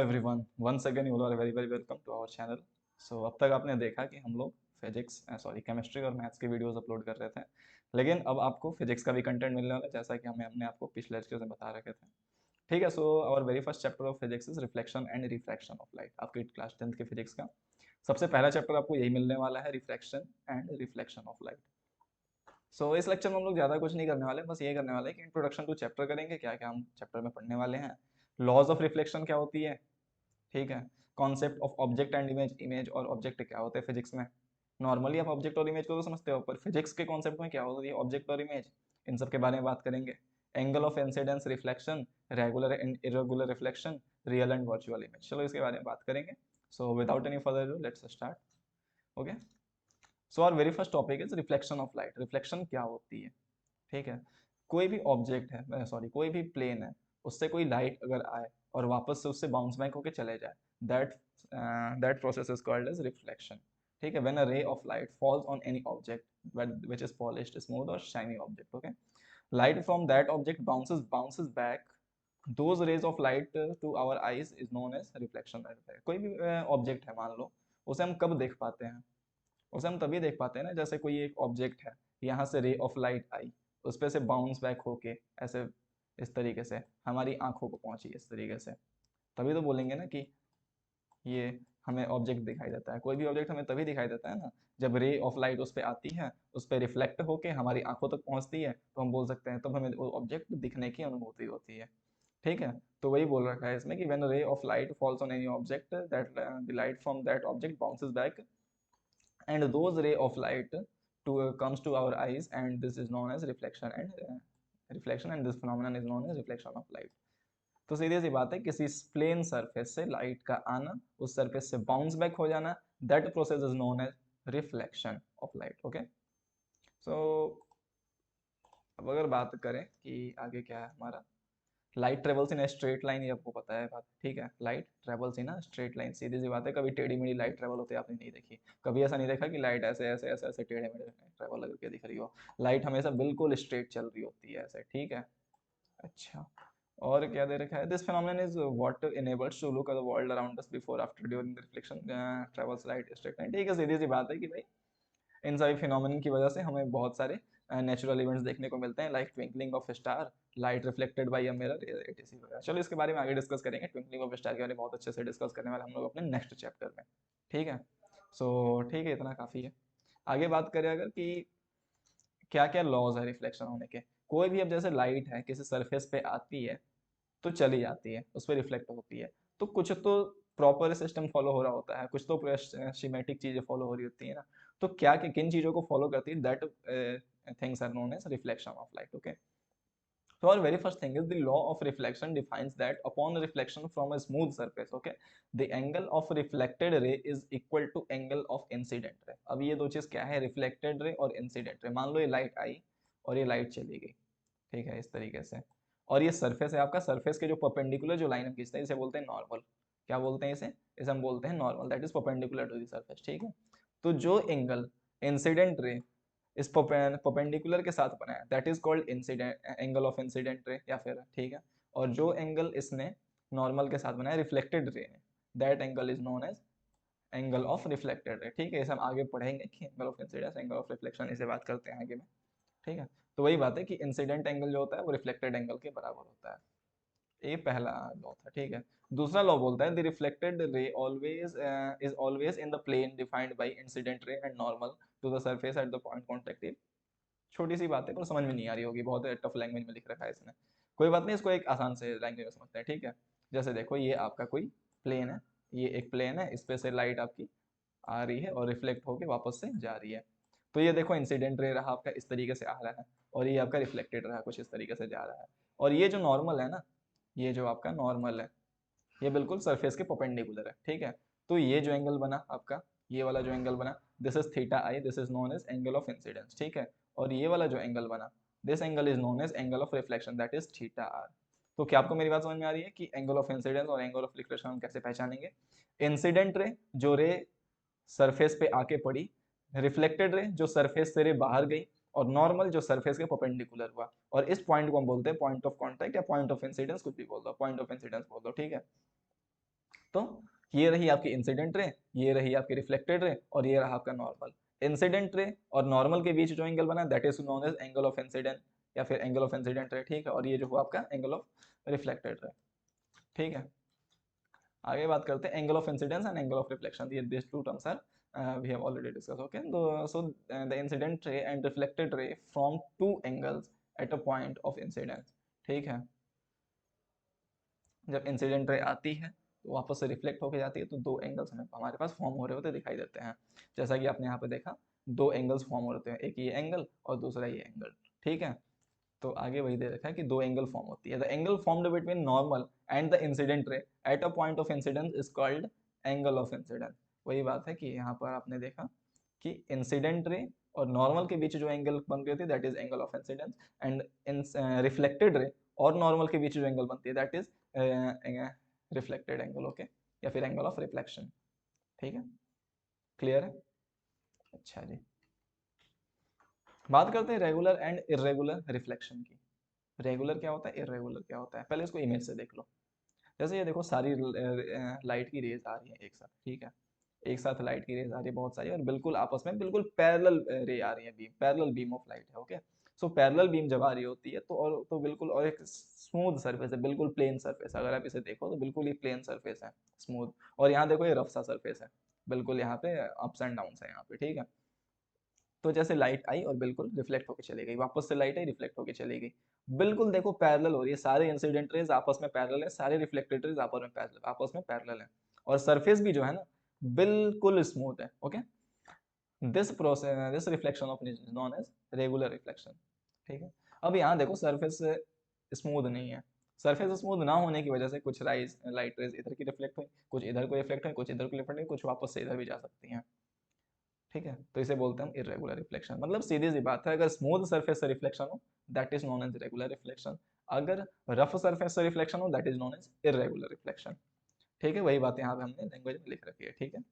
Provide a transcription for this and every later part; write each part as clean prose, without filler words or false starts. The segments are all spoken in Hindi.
Everyone, once again you are very very welcome to our channel. So अब तक आपने देखा कि हम लोग फिजिक्स केमिस्ट्री और मैथ्स के वीडियोस अपलोड कर रहे थे, लेकिन अब आपको फिजिक्स का भी कंटेंट मिलने वाला है, जैसा कि हमने हमने आपको पिछले लेक्चर में बता रखे थे। ठीक है। So our very first chapter of physics is reflection and refraction of light. आपके क्लास 10th के फिजिक्स का सबसे पहला चैप्टर आपको यही मिलने वाला है, refraction and reflection of light. So इस लेक्चर में हम लोग ज़्यादा कुछ नहीं करने वाले, बस ये करने वाले हैं कि इंट्रोडक्शन टू चैप्टर करेंगे, क्या क्या हम चैप्टर में पढ़ने वाले हैं, लॉज ऑफ रिफ्लेक्शन क्या होती है, ठीक है, concept of object and image, image और ऑब्जेक्ट क्या होते हैं फिजिक्स में। नॉर्मली आप ऑब्जेक्ट और इमेज को तो समझते हो, पर फिजिक्स के कॉन्सेप्ट में क्या होती है ऑब्जेक्ट और इमेज, इन सब के बारे में बात करेंगे। Angle of incidence reflection, regular and irregular reflection, real and virtual image, चलो इसके बारे में बात करेंगे। So without any further do let's start. Okay. So our very first topic is reflection of light. Reflection क्या होती है, ठीक है। कोई भी ऑब्जेक्ट है, सॉरी कोई भी प्लेन है, उससे कोई लाइट अगर आए और वापस से उससे बाउंस बैक होके चले जाए, that that process is called as reflection. ठीक है। When a ray of light falls on any object which is polished, smooth और shiny object, okay, light from that object bounces back those rays of light to our eyes is known as reflection। कोई भी ऑब्जेक्ट है, मान लो, उसे हम कब देख पाते हैं, उसे हम तभी देख पाते हैं ना, जैसे कोई एक ऑब्जेक्ट है, यहाँ से रे ऑफ लाइट आई, उस पर से बाउंस बैक होके ऐसे इस तरीके से हमारी आंखों को पहुंची, इस तरीके से, तभी तो बोलेंगे ना कि ये हमें ऑब्जेक्ट दिखाई देता है। कोई भी ऑब्जेक्ट हमें तभी दिखाई देता है ना, जब रे ऑफ लाइट उस पर आती है, उस पर रिफ्लेक्ट होके हमारी आंखों तक पहुंचती है, तो हम बोल सकते हैं, तब हमें वो ऑब्जेक्ट दिखने की अनुभूति होती है। ठीक है। तो वही बोल रखा है इसमें कि व्हेन रे of light falls on any object that the light from that object bounces back and those ray of light comes to our eyes, and this is known as reflection, and this phenomenon is known as reflection of light। तो सीधी सी बात है, किसी प्लेन सरफेस से लाइट का आना, उस सरफेस से बाउंस बैक हो जाना, that process is known as reflection of light. Okay. So अब अगर बात करें कि आगे क्या है हमारा, light travels in straight line, ये आपको पता है बात, ठीक है। Light travels in straight line, सीधी सी बात है, कभी टेढ़ी मेढ़ी लाइट ट्रेवल होती है आपने नहीं देखी, कभी ऐसा नहीं देखा कि लाइट ऐसे ऐसे ऐसे ऐसे टेढ़े मेढ़े ट्रेवल करके दिख रही हो। लाइट हमेशा बिल्कुल स्ट्रेट चल रही होती है ऐसे, ठीक है। अच्छा, और क्या दे रखा है, this phenomenon is what enables to look at the world around us before after during the reflection travels light straight line. ठीक है, सीधी सी बात है कि भाई इन सभी फिनोमिनन की वजह से हमें बहुत सारे नेचुरल इवेंट्स देखने को मिलते हैं, like twinkling of star, light reflected by a mirror, ETC वगैरह। चलो इसके बारे में आगे डिस्कस करेंगे, ट्विंकलिंग ऑफ स्टार के बारे में बहुत अच्छे से डिस्कस करने वाले हम लोग अपने नेक्स्ट चैप्टर में। ठीक है। सो ठीक है, इतना काफ़ी है। आगे बात करें अगर कि क्या क्या लॉज है रिफ्लेक्शन होने के। कोई भी, अब जैसे लाइट है किसी सरफेस पे आती है तो चली जाती है, उस पर रिफ्लेक्ट होती है, तो कुछ तो प्रॉपर सिस्टम फॉलो हो रहा होता है, कुछ तो सिमेट्रिक चीजें फॉलो हो रही होती है ना। तो क्या किन चीजों को फॉलो करती है, that things are known as reflection of light. Okay. So our very first thing is the law of reflection defines that upon reflection from a smooth surface, okay, the angle of reflected ray is equal to angle of incident ray। अब ये दो चीज क्या है, रिफ्लेक्टेड रे और इंसिडेंट रे। मान लो ये लाइट आई और ये लाइट चली गई, ठीक है, इस तरीके से, और ये सरफेस है आपका, सरफेस के जो परपेंडिकुलर जो लाइन हम खींचते हैं इसे बोलते हैं नॉर्मल। क्या बोलते हैं इसे, इसे हम बोलते हैं normal, that is perpendicular to the surface. ठीक है। तो जो एंगल इंसिडेंट रे इस परपेंडिकुलर के साथ बनाया, that is called incident angle of incident ray, या फिर, ठीक है, और जो एंगल इसने नॉर्मल के साथ बनाया रिफ्लेक्टेड रे ने, that angle is known as angle of reflected ray. ठीक है, इसे हम आगे पढ़ेंगे कि angle of incidence, angle of reflection, इसे बात करते हैं आगे में। ठीक है। तो वही बात है कि इंसिडेंट एंगल जो होता है वो रिफ्लेक्टेड एंगल के बराबर होता है। ये पहला लॉ था, ठीक है। दूसरा लॉ बोलता है the reflected ray always is always in the plane defined by incident ray and normal to the surface at the point contact. छोटी सी बात है पर समझ में नहीं आ रही होगी, बहुत टफ लैंग्वेज में लिख रखा है इसने। कोई बात नहीं, इसको एक आसान से लैंग्वेज में समझते हैं, ठीक है। जैसे देखो, ये आपका कोई प्लेन है, ये एक प्लेन है, इस पे से लाइट आपकी आ रही है और रिफ्लेक्ट होके वापस से जा रही है। तो ये देखो इंसिडेंट रे रहा आपका, इस तरीके से आ रहा है, और ये आपका रिफ्लेक्टेड रहा, कुछ इस तरीके से जा रहा है। और ये जो नॉर्मल है ना, ये जो आपका नॉर्मल है, ये बिल्कुल सरफेस के परपेंडिकुलर है, ठीक है। तो ये जो एंगल बना आपका, ये वाला जो एंगल बना, this is theta I, this is known as angle of incidence, ठीक है। और ये वाला जो एंगल बना, this angle is known as angle of reflection, that is theta R. तो क्या आपको मेरी बात समझ में आ रही है कि एंगल ऑफ इंसिडेंस और एंगल ऑफ रिफ्लेक्शन हम कैसे पहचानेंगे। इंसिडेंट रे, जो रे सरफेस पे आके पड़ी, रिफ्लेक्टेड रे जो सरफेस से रे बाहर गई, और नॉर्मल जो सरफेस के परपेंडिकुलर हुआ। और इस पॉइंट को हम बोलते हैं पॉइंट ऑफ कांटेक्ट या पॉइंट ऑफ इंसिडेंस, कुछ भी बोल दो, पॉइंट ऑफ इंसिडेंस बोल दो, ठीक है। तो ये रही आपकी इंसिडेंट रे, ये रही आपकी रिफ्लेक्टेड रे, और ये रहा आपका नॉर्मल। इंसिडेंट रे और नॉर्मल के बीच जो एंगल बना that is known as angle of incident या फिर एंगल ऑफ इंसिडेंट रे, ठीक है। और ये जो हुआ आपका एंगल ऑफ रिफ्लेक्टेड रे, ठीक है। आगे बात करते हैं angle of incidence and angle of reflection. ये this two terms are we have already discussed, okay. So the incident ray and reflected ray from two angles at a point of incidence, ठीक है। जब इंसिडेंट रे आती है तो वापस से रिफ्लेक्ट होकर जाती है, तो दो एंगल्स हमें हमारे पास फॉर्म हो रहे होते दिखाई देते हैं। जैसा कि आपने यहाँ पे देखा, दो एंगल्स फॉर्म हो रहे हैं, एक ये एंगल और दूसरा ये एंगल, ठीक है। तो आगे वही दे रखा है कि दो एंगल फॉर्म होती है। The angle formed between normal and the incident ray at a point of incidence is called angle of incidence. वही बात है कि यहाँ पर आपने देखा कि इंसिडेंट रे और नॉर्मल के बीच जो एंगल बन रही होती है that is angle of incidence, and in reflected ray और नॉर्मल के बीच जो एंगल बनती है that is reflected angle, okay, या फिर एंगल ऑफ रिफ्लेक्शन, ठीक है। क्लियर है? अच्छा जी, बात करते हैं रेगुलर एंड इरेगुलर रिफ्लेक्शन की। रेगुलर क्या होता है, इरेगुलर क्या होता है, पहले इसको इमेज से देख लो। जैसे ये देखो, सारी लाइट की रेज आ रही है एक साथ, ठीक है। एक साथ लाइट की रेज आ रही है बहुत सारी, और बिल्कुल आपस में बिल्कुल पैरेलल रे आ रही है, beam, parallel beam of light है, ओके। सो पैरेलल बीम जब आ रही होती है तो बिल्कुल, और एक स्मूथ सरफेस है, बिल्कुल प्लेन सरफेस, अगर आप इसे देखो तो बिल्कुल ही प्लेन सरफेस है, स्मूथ। और यहाँ देखो ये रफ सा सरफेस है, बिल्कुल यहाँ पे अप्स एंड डाउन है यहाँ पे, ठीक है। तो जैसे लाइट आई और बिल्कुल रिफ्लेक्ट होकर चली गई, वापस से लाइट आई रिफ्लेक्ट होकर चली गई, बिल्कुल देखो पैरेलल हो रही है, सारे इंसिडेंट रेज आपस में पैरेलल है, सारे रिफ्लेक्टेड रेज आपस में पैरेलल है, और सरफेस भी जो है ना बिल्कुल स्मूथ है, okay. This process, this reflection of known as regular reflection, ठीक है। अब यहाँ देखो सरफेस स्मूथ नहीं है, सरफेस स्मूथ ना होने की वजह से कुछ लाइट रेज इधर की रिफ्लेक्ट हुई, कुछ इधर को रिफ्लेक्ट हुई, कुछ इधर को रिफ्लेक्ट हुई, कुछ वापस से इधर भी जा सकती हैं, ठीक है। तो इसे बोलते हैं हम इरेगुलर रिफ्लेक्शन। मतलब सीधी सी बात है, अगर स्मूथ सरफेस से रिफ्लेक्शन हो that is known as regular reflection, अगर रफ सरफेस से रिफ्लेक्शन हो that is known as irregular reflection, ठीक है। वही बात यहाँ पे हमने लैंग्वेज में लिख रखी है, ठीक है।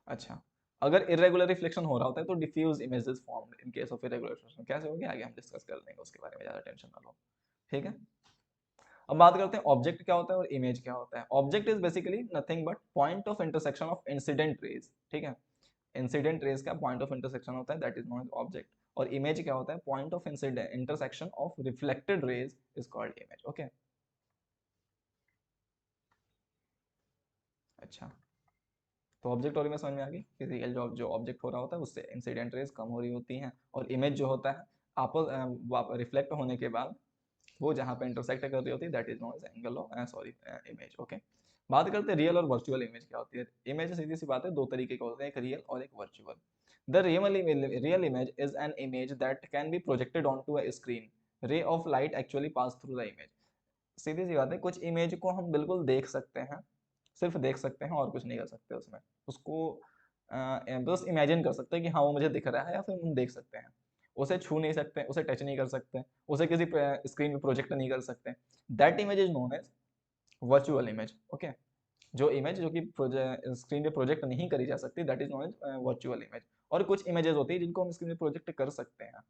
अच्छा, अगर इरेगुलर रिफ्लेक्शन हो रहा होता है तो diffuse images formed in case of irregular reflection. कैसे होगी आगे हम डिस्कस कर लेंगे, उसके बारे में ज्यादा टेंशन ना लो, ठीक है। अब बात करते हैं ऑब्जेक्ट क्या होता है और इमेज क्या होता है। Object is basically nothing but point of intersection of incident rays, ठीक है। इंसिडेंट रेज का पॉइंट ऑफ इंटरसेक्शन होता है that is known as object, और इमेज क्या होता है, point of incident intersection of reflected rays is called image, okay. अच्छा, तो ऑब्जेक्ट और इमेज समझ में आ गई कि रियल जो ऑब्जेक्ट हो रहा होता है उससे इंसिडेंट रेज कम हो रही होती हैं, और इमेज जो होता है आपस रिफ्लेक्ट होने के बाद वो जहाँ पे इंटरसेक्ट कर रही होती है that is known as angle of sorry image, okay. बात करते हैं रियल और वर्चुअल इमेज क्या होती है। इमेज सीधी सी बात है, दो तरीके के होते हैं, एक रियल और एक virtual. The real image is an image that can be projected onto a screen, ray of light actually pass through the image. सीधी सी बात है, कुछ इमेज को हम बिल्कुल देख सकते हैं, सिर्फ देख सकते हैं और कुछ नहीं कर सकते उसमें, उसको बस इमेजिन कर सकते हैं कि हाँ वो मुझे दिख रहा है, या फिर हम देख सकते हैं, उसे छू नहीं सकते, उसे टच नहीं कर सकते, उसे किसी स्क्रीन पे प्रोजेक्ट नहीं कर सकते। That image is known as virtual image, okay. जो इमेज जो कि स्क्रीन पे प्रोजेक्ट नहीं करी जा सकती that is known as virtual image. और कुछ इमेजेस होती है जिनको हम स्क्रीन पे प्रोजेक्ट कर सकते हैं,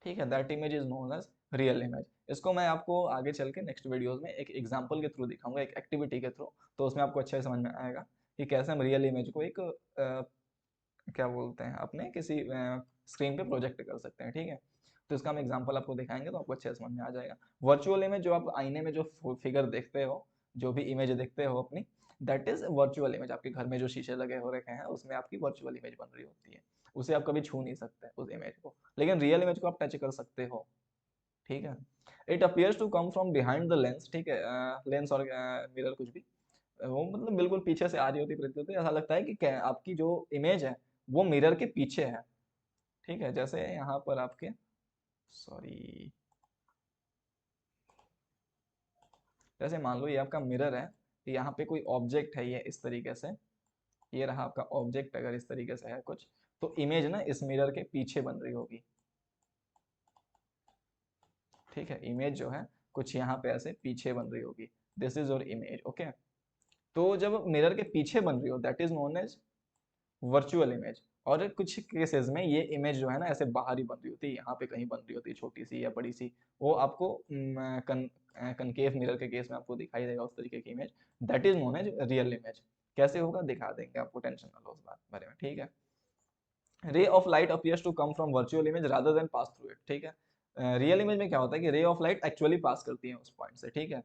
ठीक है, that image is known as real image. इसको मैं आपको आगे चल के नेक्स्ट वीडियोस में एक एग्जांपल के थ्रू दिखाऊंगा, एक एक्टिविटी के थ्रू, तो उसमें आपको अच्छे से समझ में आएगा कि कैसे हम रियल इमेज को एक क्या बोलते हैं अपने किसी स्क्रीन पे प्रोजेक्ट कर सकते हैं, ठीक है। तो इसका हम एग्जांपल आपको दिखाएंगे तो आपको अच्छे से समझ में आ जाएगा। वर्चुअल इमेज जो आप आईने में जो फिगर देखते हो, जो भी इमेज देखते हो अपनी, दैट इज वर्चुअल इमेज। आपके घर में जो शीशे लगे हो रखे हैं उसमें आपकी वर्चुअल इमेज बन रही होती है, उसे आप कभी छू नहीं सकते उस इमेज को, लेकिन रियल इमेज को आप टच कर सकते हो, ठीक है। It appears to come from behind the lens, ठीक है, लेंस और मिरर कुछ भी, वो मतलब बिल्कुल पीछे से आ रही होती प्रतीत होती है, ऐसा लगता है कि आपकी जो इमेज है वो मिरर के पीछे है, ठीक है। जैसे यहाँ पर आपके सॉरी, जैसे मान लो ये आपका मिरर है, यहाँ पे कोई ऑब्जेक्ट है, ये इस तरीके से, ये रहा आपका ऑब्जेक्ट, अगर इस तरीके से है कुछ, तो इमेज ना इस मिरर के पीछे बन रही होगी, ठीक है। इमेज जो है कुछ यहाँ पे ऐसे पीछे बन रही होगी, this is your image, okay. तो जब मिरर के पीछे बन रही हो that is known as virtual image. और कुछ केसेस में ये इमेज जो है ना ऐसे बाहर ही बन रही होती है, यहाँ पे कहीं बन रही होती है छोटी सी या बड़ी सी, वो आपको कनकेव मिरर के केस में आपको दिखाई देगा उस तरीके की image, that is known as real image. कैसे होगा दिखा देंगे आपको, टेंशन ना लो उस बात बारे में, ठीक है। Ray of light appears to come from virtual image rather than pass through it, ठीक है। रियल इमेज में क्या होता है कि रे ऑफ लाइट एक्चुअली पास करती है उस पॉइंट से, ठीक है।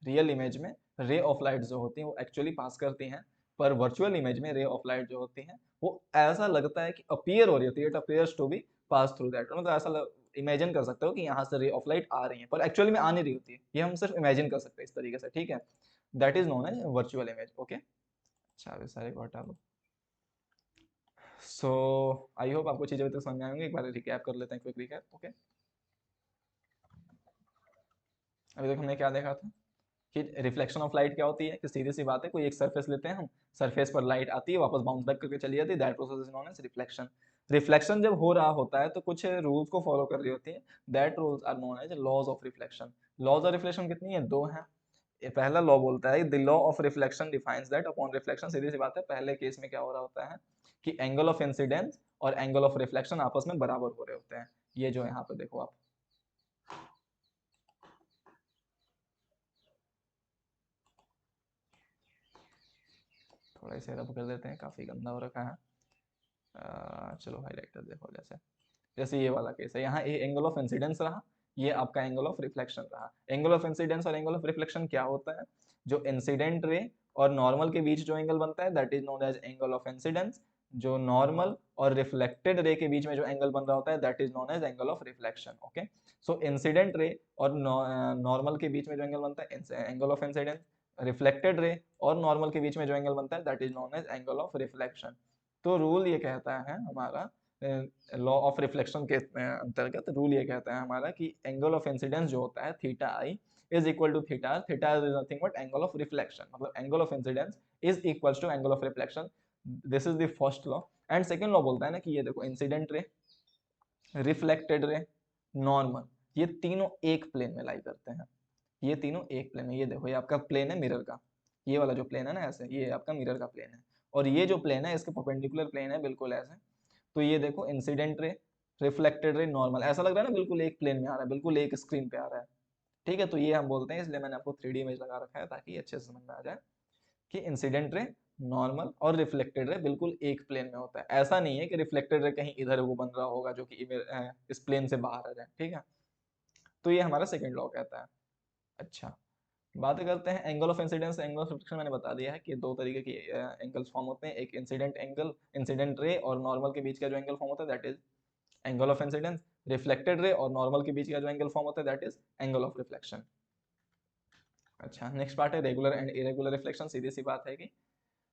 रियल इमेज में रे ऑफ लाइट जो होती है वो एक्चुअली पास करती हैं, पर वर्चुअल इमेज में रे ऑफ लाइट जो होती है वो ऐसा लगता है कि अपीयर हो रही होती है, it appears to be pass through that, मतलब ऐसा इमेजिन कर सकते हो कि यहाँ से रे ऑफ लाइट आ रही है पर एक्चुअली में आ नहीं रही होती है, ये हम सिर्फ इमेजिन कर सकते हैं इस तरीके से, ठीक है। That is known as virtual image, okay. अच्छा अभी सारे को हटा लो। सो आई होप आपको चीजें अभी तक समझ में आएंगी, एक बार रिकैप कर लेते हैं, क्विक रिकैप, ओके। अभी तक हमने क्या देखा था कि रिफ्लेक्शन ऑफ लाइट क्या होती है, कि सीधी सी बात है, कोई एक सरफेस लेते हैं हम, सरफेस पर लाइट आती है वापस बाउंस बैक करके चली जाती है, that process is known as reflection. Reflection जब हो रहा होता है तो कुछ रूल्स को फॉलो कर रही होती है, that rules are known as laws of reflection. Laws of reflection कितनी है, दो है। ये पहला लॉ बोलता है the law of reflection defines that upon reflection, सीधी सी बात है, पहले केस में क्या हो रहा होता है कि एंगल ऑफ इंसिडेंस और एंगल ऑफ रिफ्लेक्शन आपस में बराबर हो रहे होते हैं। ये जो यहाँ पे देखो आप, थोड़ा इसे रब कर देते हैं, काफी गंदा हो रखा है। चलो हाईलाइटर देखो, जैसे जैसे ये वाला केस है, यहाँ ये एंगल ऑफ इंसिडेंस रहा, ये आपका एंगल ऑफ रिफ्लेक्शन रहा। एंगल ऑफ इंसिडेंस और एंगल ऑफ रिफ्लेक्शन क्या होता है, जो इंसिडेंट रे और नॉर्मल के बीच जो एंगल बनता है that is known as angle of incidence. जो नॉर्मल और रिफ्लेक्टेड रे के बीच में जो एंगल बन रहा होता है that is known as angle of reflection, okay. So incident ray और नॉर्मल के बीच में जो एंगल बनता है angle of incidence, reflected ray और नॉर्मल के बीच में जो एंगल बनता है that is known as angle of reflection. तो रूल ये कहता है हमारा, लॉ ऑफ रिफ्लेक्शन के अंतर्गत रूल ये कहता है हमारा कि एंगल ऑफ इंसिडेंस जो होता है theta I is equal to theta, theta is nothing but angle of reflection, मतलब angle of incidence is equal to angle of reflection. This is the first law. And second law बोलता है ना कि ये देखो incident ray, reflected ray, normal, ये तीनों एक प्लेन में लाई करते हैं, ये तीनों एक प्लेन में, ये देखो ये आपका प्लेन है मिरर का, ये वाला जो प्लेन है ना ऐसे, ये आपका मिरर का प्लेन है, और ये जो प्लेन है इसके परपेंडिकुलर प्लेन है बिल्कुल ऐसे। तो ये देखो incident ray, reflected ray, normal, ऐसा लग रहा है ना बिल्कुल एक प्लेन में आ रहा है, बिल्कुल एक स्क्रीन पे आ रहा है, ठीक है। तो ये हम बोलते हैं, इसलिए मैंने आपको 3D इमेज लगा रखा है ताकि अच्छे से समझ में आ जाए कि इंसिडेंट रे, नॉर्मल और रिफ्लेक्टेड रे बिल्कुल एक प्लेन में होता है। ऐसा नहीं है कि रिफ्लेक्टेड रे कहीं इधर वो बन रहा होगा जो कि इस प्लेन से बाहर आ जाए, ठीक है। तो ये हमारा सेकेंड लॉ कहता है। अच्छा, बात करते हैं angle of incidence, angle of reflection मैंने बता दिया है कि दो तरीके के एंगल्स फॉर्म होते हैं, एक इंसिडेंट एंगल, इंसिडेंट रे और नॉर्मल के बीच का जो एंगल फॉर्म होता है that is angle of incidence, reflected ray और नॉर्मल के बीच का जो एंगल फॉर्म होता है that is angle of reflection. अच्छा, नेक्स्ट पार्ट है रेगुलर एंड इरेगुलर रिफ्लेक्शन। सीधी सी बात है कि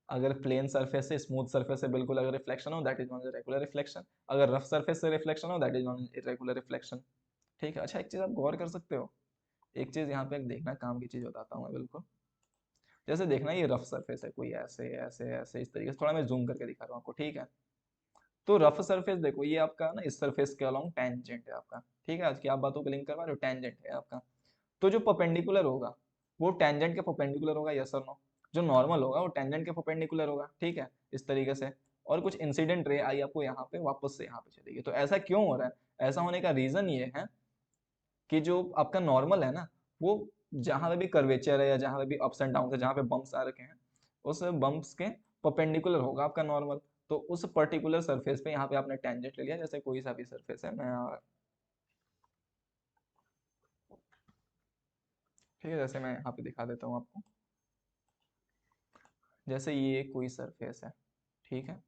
अगर प्लेन सरफेस से, स्मूथ सरफेस से बिल्कुल अगर रिफ्लेक्शन हो that is non regular reflection, अगर रफ सरफेस से रिफ्लेक्शन हो that is non irregular reflection, ठीक है। अच्छा, एक चीज आप गौर कर सकते हो, एक चीज यहाँ पे एक देखना काम की चीज बताता हूँ मैं बिल्कुल। जैसे देखना ये रफ सरफेस है, कोई ऐसे ऐसे ऐसे इस तरीके से, थोड़ा मैं जूम करके दिखा रहा हूँ आपको, ठीक है। तो रफ सरफेस देखो ये आपका ना इस सरफेस के अलोंग टेंजेंट है आपका, ठीक है। आज की आप बातों को लिंक करवा रहे हो, टेंजेंट है आपका। तो जो परपेंडिकुलर होगा वो टेंजेंट के परपेंडिकुलर होगा, यस और नो। जो नॉर्मल होगा वो टेंजेंट के परपेंडिकुलर होगा, ठीक है, इस तरीके से। और कुछ इंसिडेंट रे आई आपको यहाँ पे वापस से यहाँ पे चलेगी। तो ऐसा क्यों हो रहा है, ऐसा होने का रीजन ये है कि जो आपका नॉर्मल है ना, वो जहां पे भी कर्वेचर है या जहां पे भी अप्स एंड डाउन है, जहां पे बम्प्स आ रखे हैं, उस बम्प्स के परपेंडिकुलर होगा आपका नॉर्मल। तो उस पर्टिकुलर सरफेस पे यहाँ पे आपने टेंजेंट ले लिया, जैसे कोई सा भी सरफेस है, मैं ठीक है, जैसे मैं यहाँ पे दिखा देता हूँ आपको। जैसे ये कोई सरफेस है, ठीक है,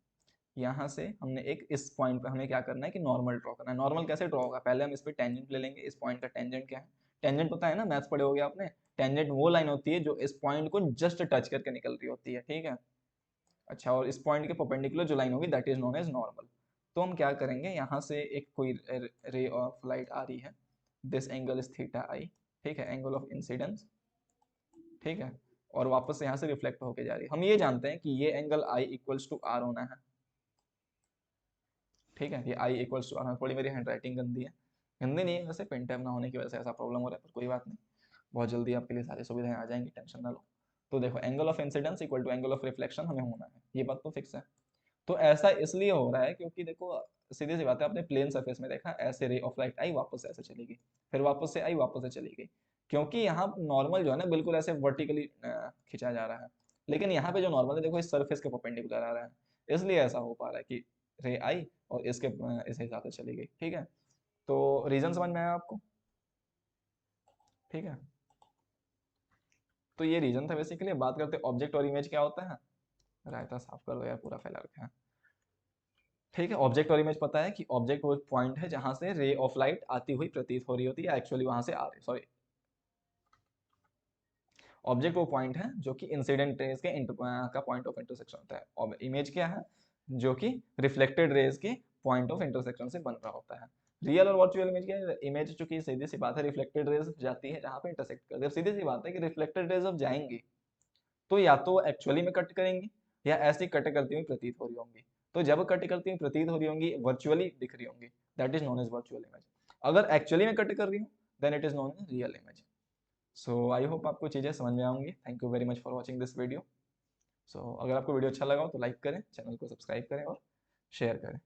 यहाँ से हमने एक इस पॉइंट पे हमें क्या करना है कि नॉर्मल ड्रॉ करना है। नॉर्मल कैसे ड्रॉ होगा, पहले हम इस पे टेंजेंट ले लेंगे, इस पॉइंट का टेंजेंट क्या है, टेंजेंट पता है ना, मैथ्स पढ़े होगे आपने। टेंजेंट वो लाइन होती है जो इस पॉइंट को जस्ट टच करके निकल रही होती है, ठीक है। अच्छा, और इस पॉइंट के परपेंडिकुलर जो लाइन होगी that is known as normal. तो हम क्या करेंगे, यहाँ से एक कोई रे ऑफ लाइट आ रही है, दिस एंगल इज थीटा आई, ठीक है, एंगल ऑफ इंसिडेंस, ठीक है, और वापस से यहाँ से रिफ्लेक्ट होके जा रही है। हम ये जानते हैं कि ये angle I equals to R होना है, ठीक है, ये आई इक्वल्स टू आर। थोड़ी मेरी हैंड राइटिंग गंदी है, गंदी नहीं है वैसे, पेन टैब ना होने की वजह से ऐसा प्रॉब्लम हो रहा है, पर कोई बात नहीं, बहुत जल्दी आपके लिए सारी सुविधाएं आ जाएंगी, टेंशन ना लो। तो देखो angle of incidence equal to angle of reflection हमें होना है, ये बात तो फिक्स है। तो ऐसा इसलिए हो रहा है क्योंकि देखो सीधी सी बात है, आपने प्लेन सरफेस में देखा ऐसे रे ऑफ लाइट आई, वापस से ऐसे चली गई, फिर वापस से आई, वापस से चली गई, क्योंकि यहाँ नॉर्मल जो है ना बिल्कुल ऐसे वर्टिकली खिंचा जा रहा है, लेकिन यहाँ पे जो नॉर्मल है देखो इस सरफेस के परपेंडिकुलर आ रहा है, इसलिए ऐसा हो पा रहा है कि रे आई और इसके इस हिसाब से चली गई। ठीक है, तो रीजन समझ में आया आपको? ठीक है, तो ये रीजन था बेसिकली। बात करते हैं ऑब्जेक्ट और इमेज क्या होता है। रायता साफ कर दो यार, पूरा फैला रखा है। ठीक है, ऑब्जेक्ट और इमेज पता है कि ऑब्जेक्ट वो पॉइंट है जहां से रे ऑफ लाइट आती हुई प्रतीत हो रही होती है, एक्चुअली वहां से आ रही, सॉरी, ऑब्जेक्ट वो पॉइंट है जो कि इंसिडेंट रेज के का पॉइंट ऑफ इंटरसेक्शन होता है, और इमेज क्या है, जो कि रिफ्लेक्टेड रेज के पॉइंट ऑफ इंटरसेक्शन से बन रहा होता है। रियल और वर्चुअल इमेज क्या है, इमेज चूंकि सीधी सी बात है रिफ्लेक्टेड रेज जाती है जहां पे इंटरसेक्ट करती है, सीधी सी बात है कि रिफ्लेक्टेड रेज अब जाएंगी तो या तो एक्चुअली में कट करेंगी या ऐसी कट करती हुई प्रतीत हो रही होंगी, तो जब कट करती हुई प्रतीत हो रही होंगी वर्चुअली दिख रही होंगी, that is known as virtual image. अगर एक्चुअली में कट कर रही हो then it is known as real image. So I hope आपको चीज़ें समझ में आऊंगी। Thank you very much for watching this video. So अगर आपको वीडियो अच्छा लगा हो तो लाइक करें, चैनल को सब्सक्राइब करें और शेयर करें।